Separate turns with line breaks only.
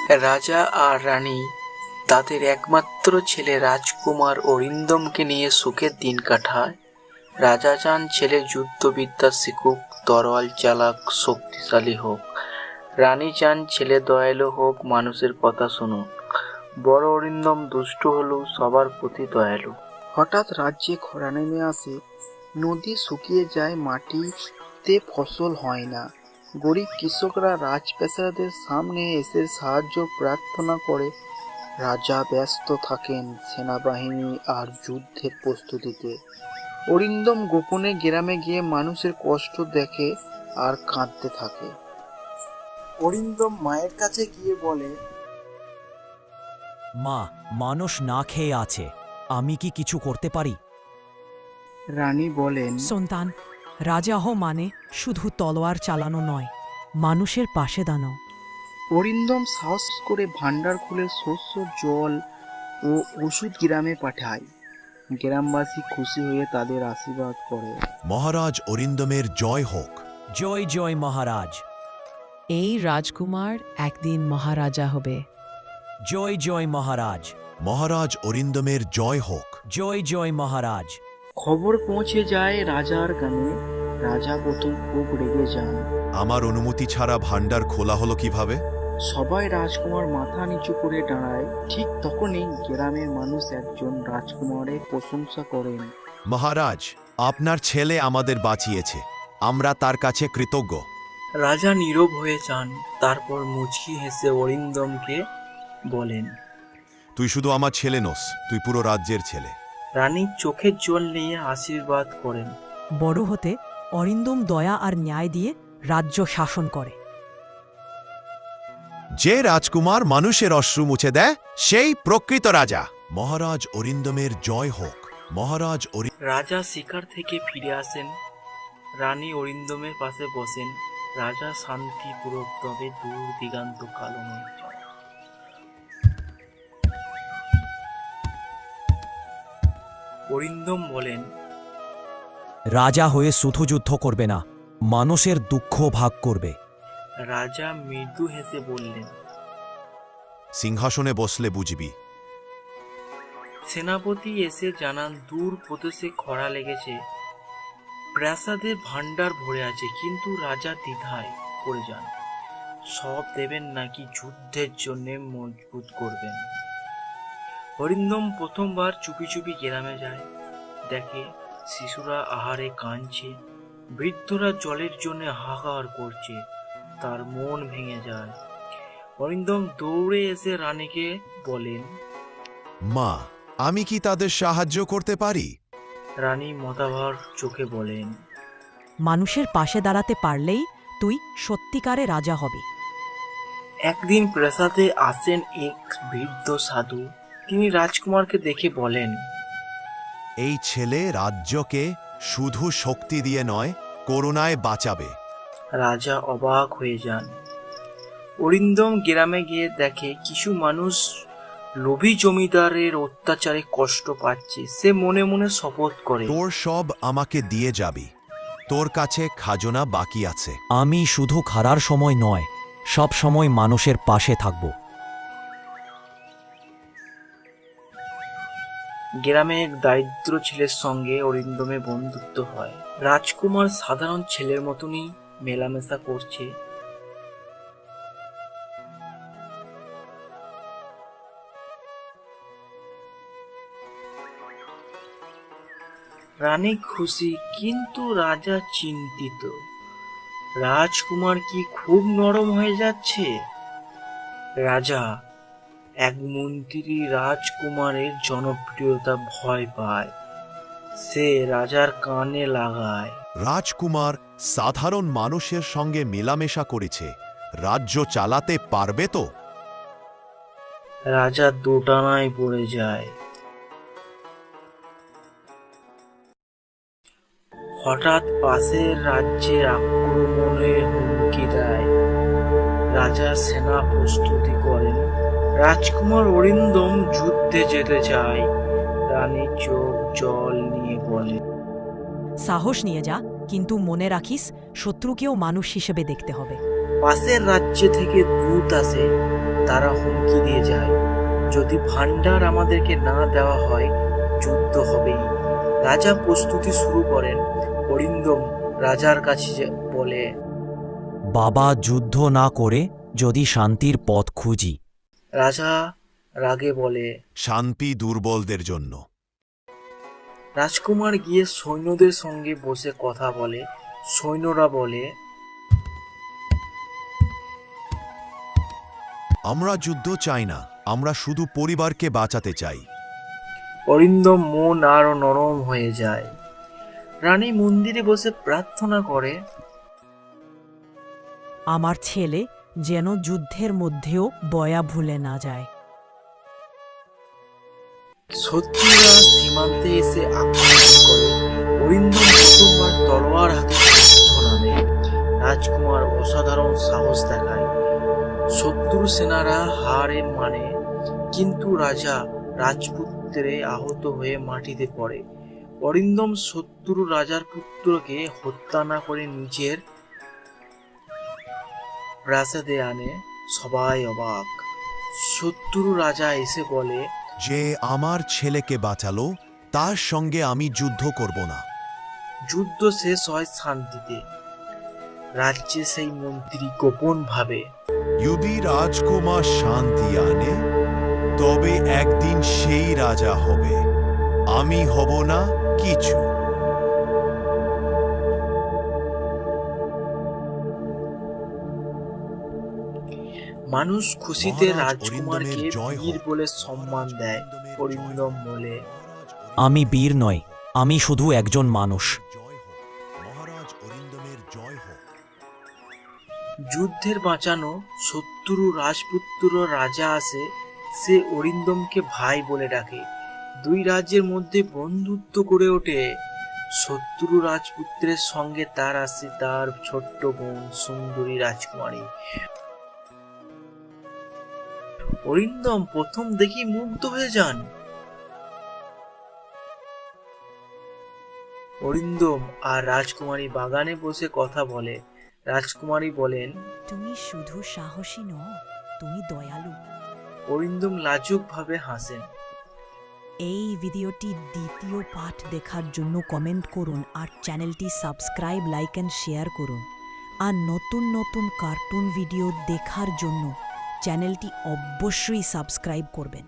রাজা আর রানী তাদের একমাত্র ছেলে রাজকুমার অরিন্দমকে নিয়ে সুখের দিন কাটায়। রাজা চান ছেলে যুদ্ধবিদ্যা শিখুক, তরোয়াল চালাক, শক্তিশালী হোক। রানী চান ছেলে দয়ালু হোক, মানুষের কথা শুনুক। বড় অরিন্দম দুষ্ট হলেও সবার প্রতি দয়ালু। হঠাৎ রাজ্যে খরা নেমে আসে, নদী শুকিয়ে যায়, মাটিতে ফসল হয় না। গরিব কৃষকরা রাজপ্রাসাদের সামনে এসে সাহায্য প্রার্থনা করে। রাজা ব্যস্ত থাকেন সেনাবাহিনী আর যুদ্ধের প্রস্তুতিতে। অরিন্দম গোপনে গ্রামে গিয়ে মানুষের কষ্ট দেখে আর কাঁদতে থাকে। অরিন্দম মায়ের কাছে গিয়ে বলে,
মা, মানুষ না খেয়ে আছে, আমি কি কিছু করতে পারি?
রানী বলেন,
সন্তান, রাজা হও মানে শুধু তলোয়ার চালানো নয়, মানুষের পাশে দাঁড়াও।
অরিন্দম সাহস করে ভান্ডার খুলে শস্য, জল ও ওষুধ গ্রামে পাঠায়। গ্রামবাসী খুশি হয়ে তাদের আশীর্বাদ করে।
মহারাজ অরিন্দমের জয় হোক।
জয় জয় মহারাজ।
এই রাজকুমার একদিন মহারাজা হবে।
জয় জয় মহারাজ।
মহারাজ অরিন্দমের জয় হোক।
জয় জয় মহারাজ।
খবর পৌঁছে যায় রাজার কানে। রাজা প্রথম খুব রেগে যান।
আমার অনুমতি ছাড়া ভান্ডার খোলা হলো কিভাবে?
সবাই রাজকুমার মাথা নিচু করে দাঁড়ায়। ঠিক তখনই গ্রামের মানুষ একজন রাজকুমারের প্রশংসা করেন।
মহারাজ, আপনার ছেলে আমাদের বাঁচিয়েছে, আমরা তার কাছে কৃতজ্ঞ।
রাজা নীরব হয়ে যান। তারপর মুচকি হেসে অরিন্দমকে বলেন,
তুই শুধু আমার ছেলে নোস, তুই পুরো রাজ্যের ছেলে।
রানী চোখের জল নিয়ে আশীর্বাদ করেন।
বড় হতে অরিন্দম দয়া আর ন্যায় দিয়ে রাজ্য শাসন করে।
যে রাজকুমার মানুষের অশ্রু মুছে দেয়, সেই প্রকৃত রাজা। মহারাজ অরিন্দমের জয় হোক। মহারাজ
রাজা শিকার থেকে ফিরে আসেন। রানী অরিন্দমের পাশে বসেন। রাজা শান্তিপূর্বক, তবে দূর দিগান্ত কালো মেঘ। অরিন্দম বলেন,
রাজা হয়ে শুধু যুদ্ধ করবে না, মানুষের দুঃখ ভাগ করবে।
রাজা মৃদু হেসে বললেন,
সিংহাসনে বসলে বুঝবি।
সেনাপতি এসে জানান দূর প্রদেশে খরা লেগেছে, প্রাসাদে ভান্ডার ভরে আছে। কিন্তু রাজা দ্বিধায় পড়ে যান। সব দেবেন নাকি যুদ্ধের জন্য মজবুত করবেন। অরিন্দম প্রথমবার চুপি চুপি গ্রামে যায়। দেখে শিশুরা আহারে কাঁদছে, বৃদ্ধরা জলের জন্য হাহাকার করছে। তার মন ভেঙে যায়। অরিন্দম দৌড়ে এসে রানীকে বলেন,
মা, আমি কি তাদের সাহায্য করতে পারি?
রানী মতাভার চোখে বলেন,
মানুষের পাশে দাঁড়াতে পারলেই তুই সত্যিকারে রাজা হবি।
একদিন প্রাসাদে আসেন এক বৃদ্ধ সাধু। তিনি রাজকুমারকে দেখে বলেন,
এই ছেলে রাজ্যকে শুধু শক্তি দিয়ে নয়, করুণায় বাঁচাবে।
রাজা অবাক হয়ে যান। অরিন্দম গ্রামে গিয়ে দেখে কিছু মানুষ লোভী জমিদারের অত্যাচারে কষ্ট পাচ্ছে। সে মনে মনে শপথ করে,
তোর সব আমাকে দিয়ে যাবি, তোর কাছে খাজনা বাকি আছে।
আমি শুধু খারার সময় নয়, সব সময় মানুষের পাশে থাকব।
গ্রামে এক দারিদ্র ছেলের সঙ্গে অরিন্দমের বন্ধুত্ব হয়। রাজকুমার সাধারণ ছেলের মতনই মেলামেশা করছে। রানী খুশি, কিন্তু রাজা চিন্তিত। রাজকুমার কি খুব নরম হয়ে যাচ্ছে? রাজা, এক মন্ত্রী রাজকুমারের জনপ্রিয়তা ভয় পায়। সে রাজার কানে লাগায়,
রাজকুমার সাধারণ মানুষের সঙ্গে মেলামেশা করেছে, রাজ্য চালাতে পারবে তো?
রাজা দোটানায় পড়ে যায়। হঠাৎ পাশের রাজ্যের আক্রমণের হুমকি দেয়। রাজা সেনা প্রস্তুতি করেন। রাজকুমার অরিন্দম যুদ্ধে যেতে চায়। রানী চোখ জল নিয়ে বলে,
সাহস নিয়ে যা, কিন্তু মনে রাখিস শত্রুকেও মানুষ হিসেবে দেখতে হবে।
পাশের রাজ্য থেকে দূত আসে। তারা হুমকি দিয়ে যায়, যদি ভান্ডার আমাদেরকে না দেওয়া হয় যুদ্ধ হবেই। রাজা প্রস্তুতি শুরু করেন। অরিন্দম রাজার কাছে বলে,
বাবা, যুদ্ধ না করে যদি শান্তির পথ খুঁজি।
রাজা রাগে বলে,
শান্তি দুর্বলদের জন্য।
রাজকুমার গিয়ে সৈন্যদের সঙ্গে বসে কথা বলে। সৈন্যরা বলে,
আমরা যুদ্ধ চাই না, আমরা শুধু পরিবারকে বাঁচাতে চাই।
অরিন্দম মন আরো নরম হয়ে যায়। রানী মন্দিরে বসে প্রার্থনা করে,
আমার ছেলে যেন যুদ্ধের মধ্যেও বয়া ভুলে না যায়।
শত্রুরা সীমান্তে এসে আক্রমণ করে। অরিন্দম প্রথমবার তলোয়ার হাতে যুদ্ধ নামে। রাজকুমার অসাধারণ সাহস দেখায়। শত্রু সেনারা হারে মানে, কিন্তু রাজা রাজপুত্রে আহত হয়ে মাটিতে পড়ে। অরিন্দম শত্রু রাজার পুত্রকে হত্যা না করে নিজের প্রাসাদে আনে। সবাই অবাক। শত্রু রাজা এসে বলে,
যে আমার ছেলেকে বাঁচালো তার সঙ্গে আমি যুদ্ধ করব না।
যুদ্ধ শেষ হয় শান্তিতে। রাজ্যে সেই মন্ত্রী গোপন ভাবে,
যদি রাজকুমার শান্তি আনে তবে একদিন সেই রাজা হবে, আমি হব না কিছু।
মানুষ খুশিতে
মহারাজ
রাজকুমারকে
অরিন্দমের জয়
বীর
হোক।
বলে সম্মান দেয়। অরিন্দম বলে,
আমি বীর নই, আমি শুধু একজন মানুষ।
জয় হোক, মহারাজ অরিন্দমের জয় হোক।
যুদ্ধের বাঁচানো শত্রু রাজপুত্র রাজা আসে। সে অরিন্দমকে ভাই বলে ডাকে। দুই রাজ্যের মধ্যে বন্ধুত্ব গড়ে ওঠে। শত্রু রাজপুত্রের সঙ্গে তার আসে তার ছোট্ট বোন সুন্দরী রাজকুমারী। অরিন্দম প্রথম দেখি মুগ্ধ হয়ে যান। অরিন্দম আর রাজকুমারী বাগানে বসে কথা বলে। রাজকুমারী বলেন,
তুমি শুধু সাহসী নও, তুমি দয়ালু।
অরিন্দম লাজুক ভাবে হাসেন।
এই ভিডিওটি দ্বিতীয় পার্ট দেখার জন্য কমেন্ট করুন আর চ্যানেলটি সাবস্ক্রাইব, লাইক এন্ড শেয়ার করুন। আর নতুন নতুন কার্টুন ভিডিও দেখার জন্য চ্যানেলটি অবশ্যই সাবস্ক্রাইব করবেন।